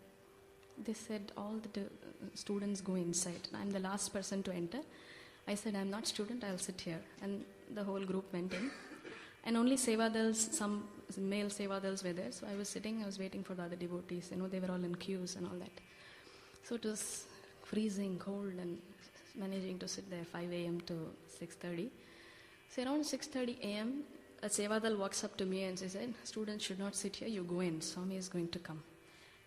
they said all the students go inside. I'm the last person to enter. I said, I'm not student, I'll sit here. And the whole group went in. And only Sevadals, some male Sevadals were there. So I was sitting, I was waiting for the other devotees. They were all in queues and all that. So it was freezing, cold, and managing to sit there 5 a.m. to 6:30. So around 6:30 a.m., a Sevadal walks up to me and says, students should not sit here, you go in, Swami is going to come.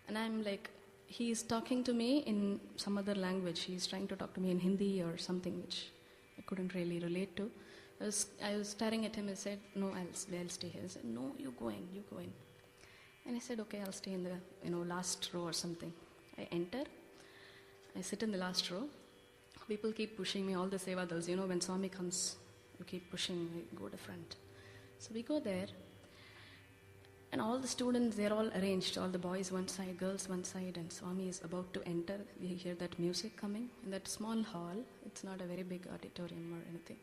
And I'm like, he is talking to me in some other language. He is trying to talk to me in Hindi or something which I couldn't really relate to. I was staring at him and said, no, I'll stay here. He said, no, you go in. And I said, okay, I'll stay in the last row or something. I enter. I sit in the last row. People keep pushing me, all the Sevadals. When Swami comes, you keep pushing me, go to front. So we go there. And all the students, they're all arranged. All the boys one side, girls one side. And Swami is about to enter. We hear that music coming. In that small hall, it's not a very big auditorium or anything.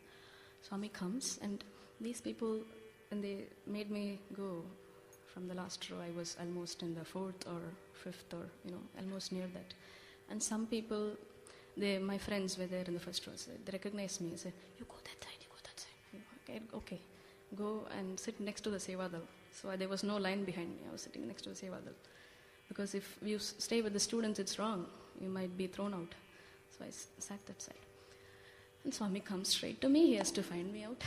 Swami comes, and these people, and they made me go from the last row. I was almost in the 4th or 5th or, almost near that. And some people, my friends were there in the first row. So they recognized me and said, you go that side. Okay, go and sit next to the Sevadal. So there was no line behind me. I was sitting next to the Sevadal. Because if you stay with the students, it's wrong. You might be thrown out. So I sat that side. And Swami comes straight to me. He has to find me out.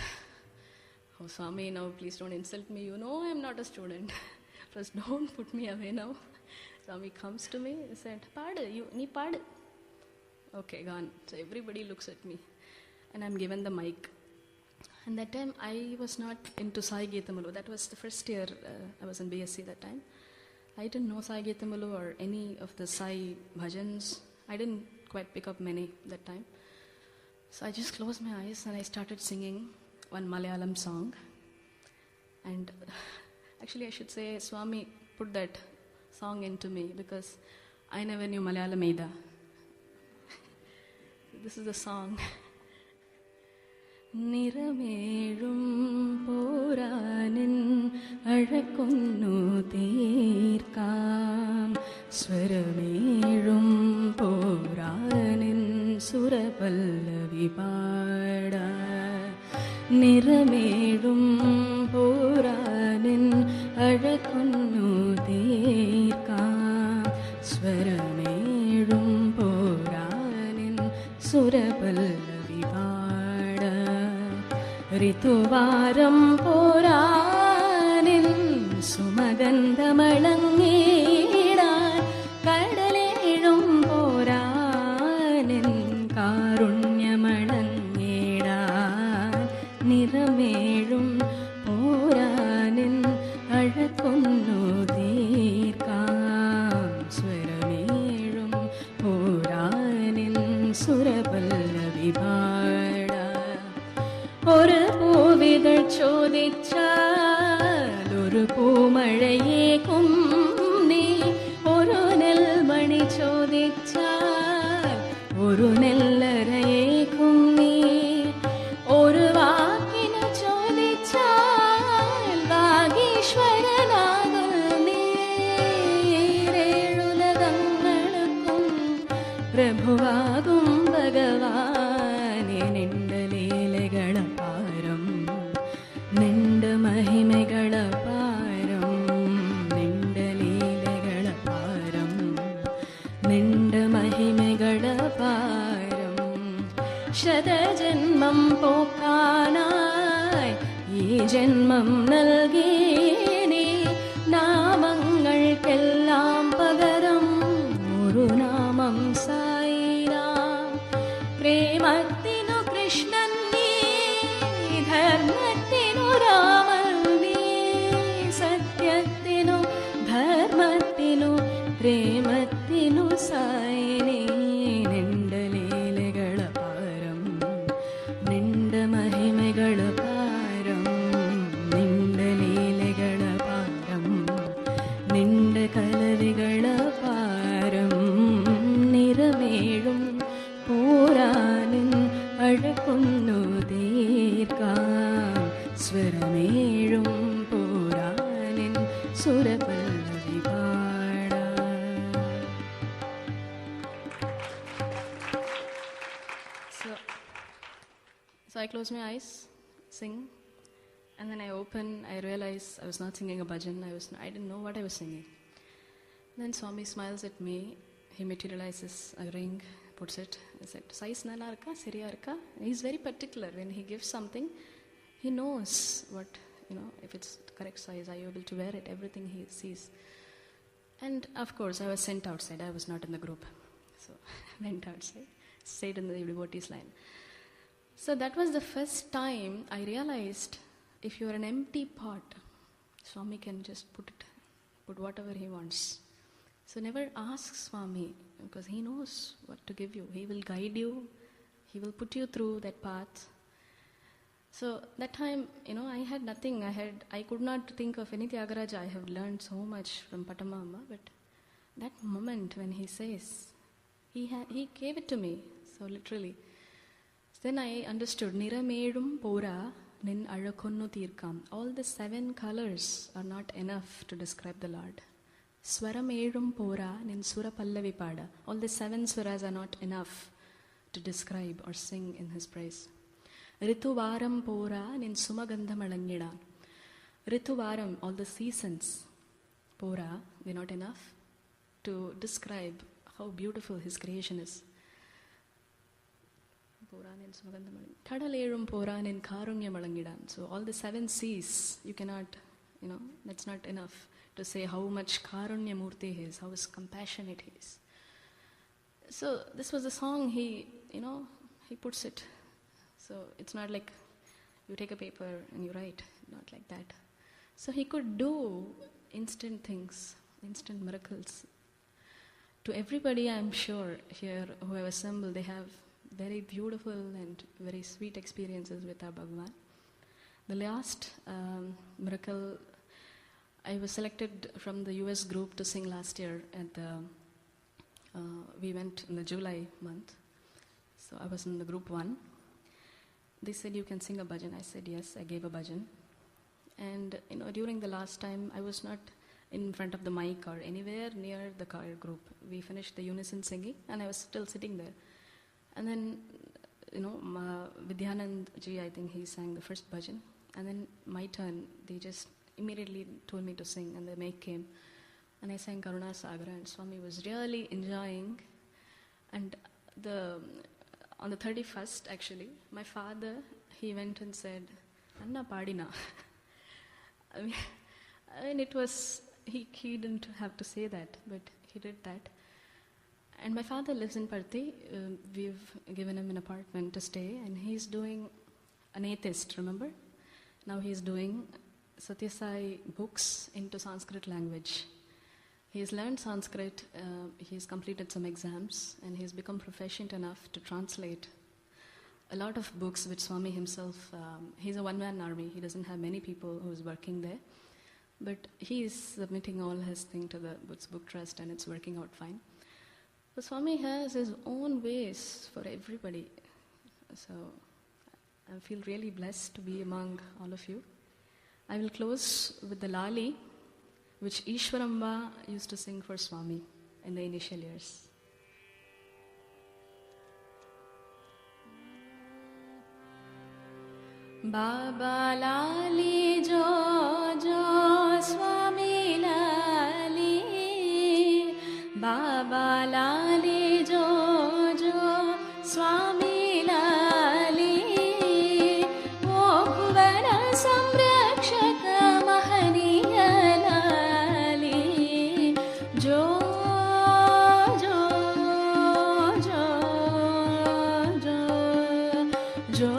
Oh, Swami, now please don't insult me. I'm not a student. First, don't put me away now. Swami comes to me and said, Paadu, nee paadu. Okay, gone. So everybody looks at me. And I'm given the mic. And that time, I was not into Sai Geetamalu. That was the first year I was in BSc that time. I didn't know Sai Geetamalu or any of the Sai bhajans. I didn't quite pick up many that time. So I just closed my eyes and I started singing one Malayalam song. And actually I should say Swami put that song into me because I never knew Malayalam either. This is the song. നിറമേഴും പോരാനിൻ അഴകൊന്നു തീർക്കാം സ്വരമേഴും പോരാനിൻ സുരപല്ലവി പാടാൻ നിറമേഴും പോരാനിൻ അഴകൊന്നു തീർക്കാം സ്വരമേഴും പോരാനിൻ സുരപല്ലവി ഋതുവാരം പോരാനിൻ സുമഗന്ധമളങ്ങിടാൻ കടലേഴും പോരാനിൻ കാരുണ്യമളങ്ങിടാൻ നിറമേഴും പോരാനിൻ അഴകൊന്നു തീർക്കാം സ്വരമേഴും പോരാനിൻ സുരപല്ലവി ഒരു പൂവിതൾ ചോദിച്ചാൽ ഒരു പൂമഴയേക്കും നീ ഒരു നെൽമണി ചോദിച്ചാൽ ഒരു നെല്ലരയേക്കും നീ ഒരു വാക്കിനു ചോദിച്ചാൽ വാഗീശ്വരനാകും നീ ഏഴുലകങ്ങൾക്കും പ്രഭുവാകും ഭഗവാനെ നിന്റെ ലീലകളപാരം നിന്റെ മഹിമകളപാരം നിന്റെ ലീലകളപാരം നിന്റെ മഹിമകളപാരം ശതജന്മം പോക്കാനായി ഈ ജന്മം നൽകി നീ നാമങ്ങൾക്കെല്ലാം പകരം ഒരു നാമം സായിരാം പ്രേമത്തിനു കൃഷ്ണൻ നീ ധർമ്മത്തിനു രാമൻ നീ സത്യത്തിനു ധർമ്മത്തിനു പ്രേമത്തിനു സായിനി നിന്റെ ലീലകളപാരം നിന്റെ മഹിമകളപാരം നിന്റെ ലീലകളപാരം നിന്റെ കലവികളപാരം നിറമേഴും പോരാനിൻ അഴകൊന്നു തീർക്കാം സ്വരമേഴും പോരാനിൻ സുരപല്ലവി പാടാൻ. So I close my eyes, sing, and then I open, I realize I was not singing a bhajan, I didn't know what I was singing. Then Swami smiles at me, he materializes a ring, puts it, I said, size nalla irukka, seriya irukka? He's very particular. When he gives something, he knows what, if it's the correct size, are you able to wear it, everything he sees. And of course, I was sent outside, I was not in the group. So I went outside, stayed in the devotees line. So that was the first time I realized if you're an empty pot, Swami can just put whatever he wants. So never ask Swami, because he knows what to give you. He will guide you. He will put you through that path. So that time, I had nothing. I could not think of any Tyagaraja. I have learned so much from Pattamama. But that moment when he says, he gave it to me. So literally. Then I understood. Niramedum pora nin alakonnu tirkam. All the 7 colors are not enough to describe the Lord. Swaramedum pora nin surapallavi pada. All the 7 swaras are not enough to describe or sing in his praise. Rituvaram pora nin sumagandhamalangida. Rituvaram, all the seasons, pora, they're not enough to describe how beautiful his creation is. Kadalezhum poranin karunyamalangidan. So all the 7 seas, you cannot, that's not enough to say how much karunyamurti he is, how compassionate he is. So this was the song he puts it. So it's not like you take a paper and you write, not like that. So he could do instant things, instant miracles. To everybody, I'm sure here who have assembled, they have very beautiful and very sweet experiences with our Bhagavan. The last miracle, I was selected from the US group to sing last year at the, we went in the July month. So I was in the group 1. They said, you can sing a bhajan. I said, yes, I gave a bhajan. And during the last time, I was not in front of the mic or anywhere near the choir group. We finished the unison singing and I was still sitting there. And then, Vidyanand ji, I think he sang the first bhajan. And then my turn, they just immediately told me to sing and the mic came. And I sang Karuna Sagara and Swami was really enjoying. And on the 31st, actually, my father, he went and said, Anna Padina. I mean, it was, he didn't have to say that, but he did that. And my father lives in Parthi. We've given him an apartment to stay, and he's doing an atheist, remember? Now he's doing Satya Sai books into Sanskrit language. He's learned Sanskrit, he's completed some exams, and he's become proficient enough to translate a lot of books which Swami himself, he's a one-man army, he doesn't have many people who's working there, but he is submitting all his thing to the Book Trust and it's working out fine. So Swami has his own ways for everybody. So I feel really blessed to be among all of you. I will close with the Lali, which Ishwaramba used to sing for Swami in the initial years. Baba Lali jo jo Swami Lali, Baba Lali jo jo Swami Lali, O Bhuvana Samrakshaka Mahaniya Lali, jo jo jo jo jo.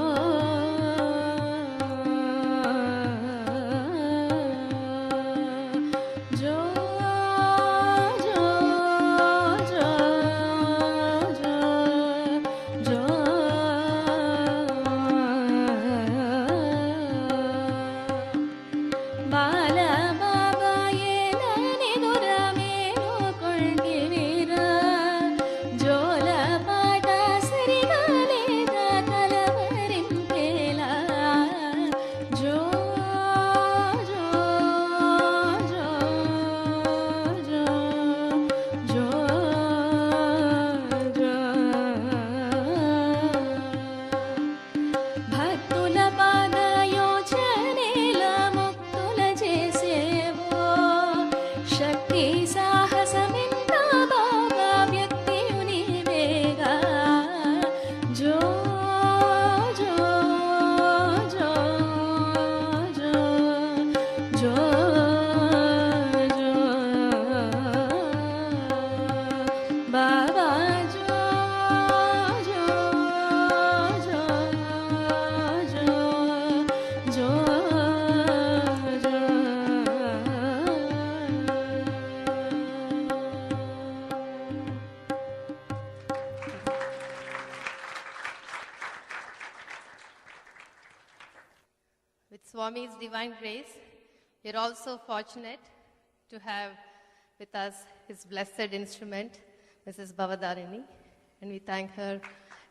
Swami's divine grace, we are also fortunate to have with us his blessed instrument, Mrs. Bhavadarini, and we thank her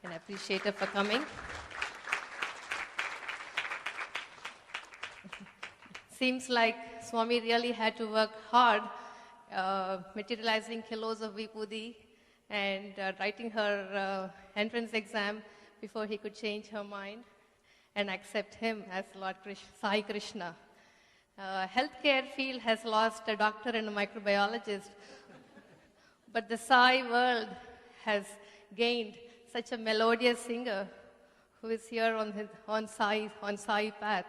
and appreciate her for coming. Seems like Swami really had to work hard, materializing kilos of Vibhuti and writing her entrance exam before he could change her mind and accept him as Lord Sai Krishna. Healthcare field has lost a doctor and a microbiologist, but the Sai world has gained such a melodious singer who is here on Sai path.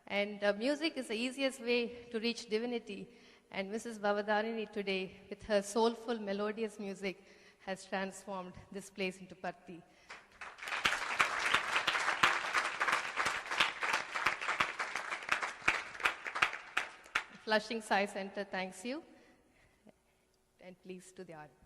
And music is the easiest way to reach divinity. And Mrs. Bhavadarini today, with her soulful, melodious music, has transformed this place into Parthi. Flushing Sai Center thanks you. And please to the audience.